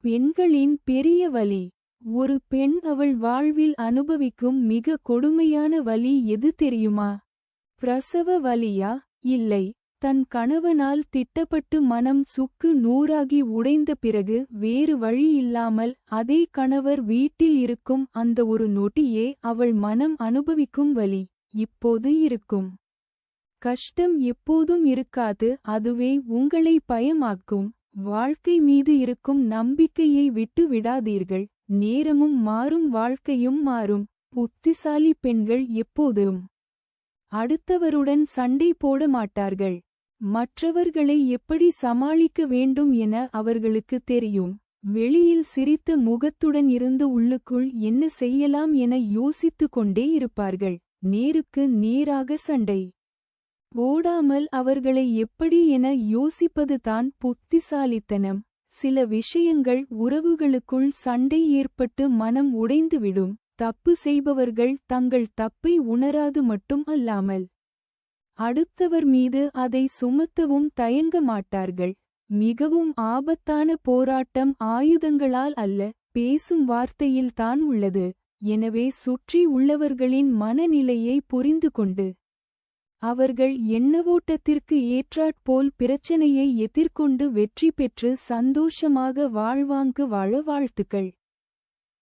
பெண்களின் பெரிய வலி. ஒரு பெண் அவள் வாழ்வில் அனுபவிக்கும் மிக கொடுமையான வலி எது தெரியுமா? பிரசவ வலியா? இல்லை. தன் கணவனால் திட்டப்பட்டு மனம் சுக்கு நூறாகி உடைந்த பிறகு வேறு வழி இல்லாமல் அதே கணவர் வீட்டில் இருக்கும் அந்த ஒரு நொடியே அவள் மனம் அனுபவிக்கும் வலி. இப்போது இருக்கும் கஷ்டம் எப்போதும் இருக்காது. அதுவே உங்களை பயமாக்கும். வாழ்க்கை மீது இருக்கும் நம்பிக்கையை விட்டு விடாதீர்கள். நேரமும் மாறும், வாழ்க்கையும் மாறும். புத்திசாலி பெண்கள் எப்போதும் அடுத்தவருடன் சண்டை போட மாட்டார்கள். மற்றவர்களை எப்படி சமாளிக்க வேண்டும் என அவர்களுக்கு தெரியும். வெளியில் சிரித்த முகத்துடன் இருந்து உள்ளுக்குள் என்ன செய்யலாம் என யோசித்து கொண்டே இருப்பார்கள். நேருக்கு நேராக சண்டை போடாமல் அவர்களை எப்படி என யோசிப்பது தான் புத்திசாலித்தனம். சில விஷயங்கள் உறவுகளுக்குள் சண்டை ஏற்பட்டு மனம் உடைந்துவிடும். தப்பு செய்பவர்கள் தங்கள் தப்பை உணராது மட்டும் அல்லாமல் அடுத்தவர் மீது அதை சுமத்தவும் தயங்க மாட்டார்கள். மிகவும் ஆபத்தான போராட்டம் ஆயுதங்களால் அல்ல, பேசும் வார்த்தையில் தான் உள்ளது. எனவே சுற்றி உள்ளவர்களின் மனநிலையை புரிந்து கொண்டு அவர்கள் எண்ணவோட்டத்திற்கு ஏற்றாற்போல் பிரச்சனையை எதிர்கொண்டு வெற்றி பெற்று சந்தோஷமாக வாழ்வாங்கு வாழ வாழ்த்துக்கள்.